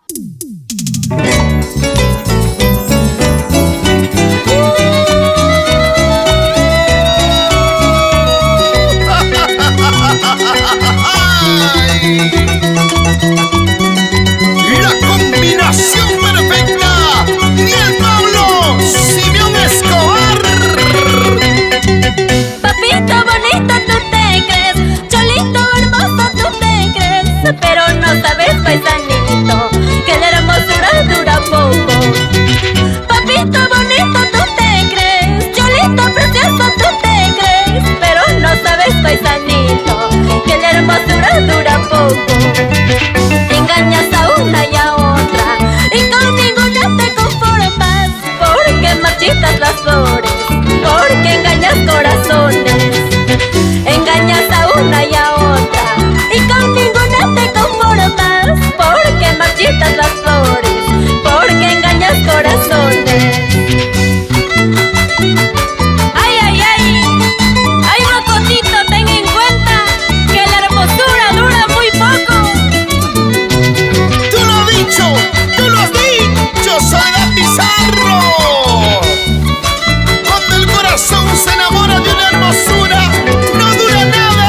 La combinación perfecta, Miel Pablo, Simeón Escobar. Papito bonito, tú te crees, cholito hermoso, tú te crees, pero no sabes, paisanito, que la hermosura dura poco. Papito bonito, tú te crees, cholito precioso, tú te crees, pero no sabes, paisanito, que la hermosura dura poco. Engañas a una y a otra, y con ninguna te conformas, porque marchitas las flores, porque engañas corazones. Engañas a una y a otra, y con ninguna te conformas, porque marchitas las flores, porque engañas corazones. Ay, ay, ay, ay, Rocotito, ten en cuenta que la hermosura dura muy poco. Tú lo has dicho, Soledad Pizarro. Cuando el corazón se enamora de una hermosura, no dura nada.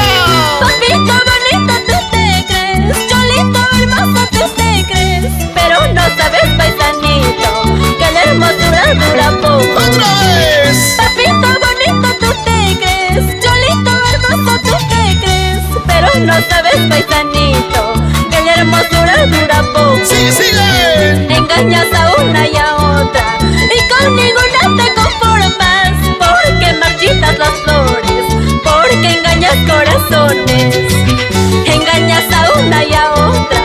Papito bonito, tú te crees, cholito hermoso, tú te crees, pero no sabes, paisanito, que la hermosura dura poco. ¡Otra vez! Papito bonito, tú te crees, cholito hermoso, tú te crees, pero no sabes, paisanito, que la hermosura dura poco. ¡Sigue, sigue! Engañas a una y a otra, y con ninguna te conformas, porque marchitas las flores, porque engañas corazones. Engañas a una y a otra,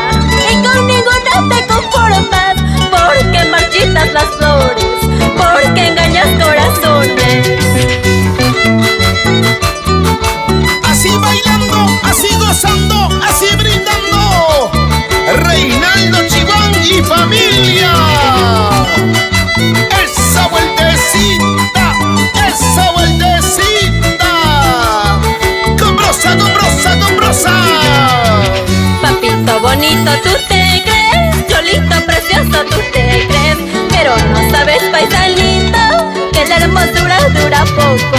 y con ninguna te conformas, porque marchitas las flores, porque engañas corazones. Así bailando, así gozando, así brindando. Reinaldo Chiván y familia. Esa vueltecita, esa vueltecita. Comprosa, comprosa, comprosa. Papito bonito, tú te crees, cholito precioso, tú te crees, pero no sabes, paisanito, que la hermosura dura poco.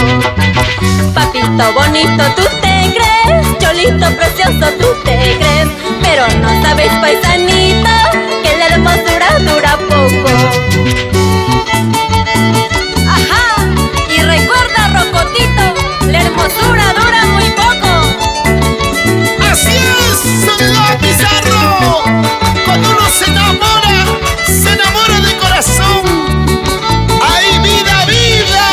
Papito bonito, tú te crees, cholito precioso, tú te crees, pero no sabes, paisanito, que la hermosura dura poco. Ajá, y recuerda, Rocotito, la hermosura dura muy poco. Así es, Soledad Pizarro. Cuando uno se enamora de corazón. ¡Ay, vida, vida!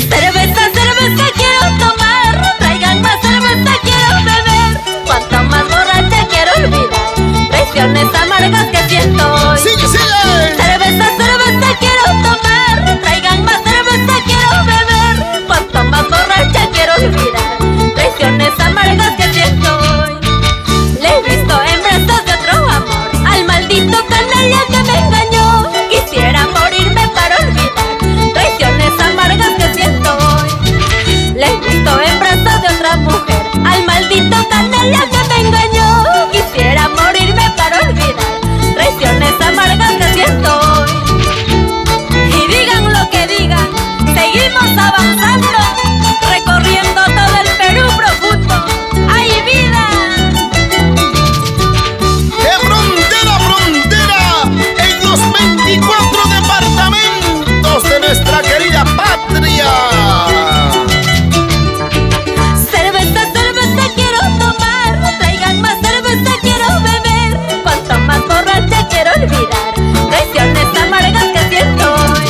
Cerveza, cerveza quiero tomar, traigan más cerveza quiero beber, cuanto más borracha quiero olvidar, traiciones amargas que siento hoy. ¡Sigue, sigue! Cerveza, cerveza quiero tomar, traigan más cerveza quiero beber, cuanto más borracha quiero olvidar, traiciones amargas que siento hoy. Le he visto en brazos de otro amor, al maldito canalla que me engañó, quisiera morirme para olvidar, traiciones amargas que siento hoy. Le he visto en brazos de otra mujer, al maldito canalla que me engañó, quisiera morirme para olvidar, traiciones amargas que siento hoy. Y digan lo que digan, seguimos avanzando, recorriendo todo el Perú profundo. ¡Ay, vida! De frontera a frontera, en los 24 departamentos de nuestra querida patria. Cerveza, cerveza quiero tomar, traigan más cerveza quiero beber, cuanto más borracha quiero olvidar, traiciones amargas que siento hoy.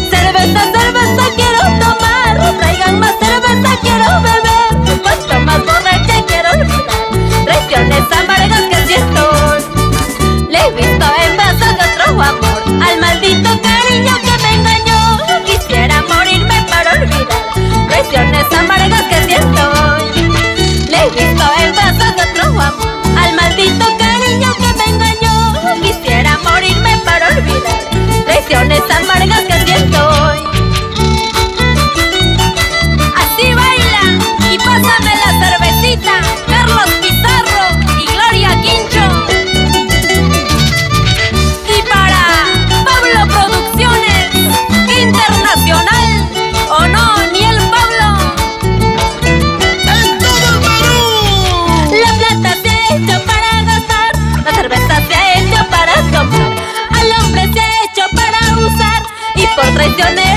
Cerveza, cerveza quiero tomar, traigan más cerveza quiero beber, cuanto más borracha quiero olvidar, traiciones amargas que siento hoy. Le he visto en brazos de otro amor, al maldito cariño que me engañó, quisiera morirme para olvidar, traiciones amargas que siento hoy. Le he visto en brazos de otro amor, al maldito cariño que me engañó, quisiera morirme para olvidar, traiciones amargas que siento hoy. prisionero.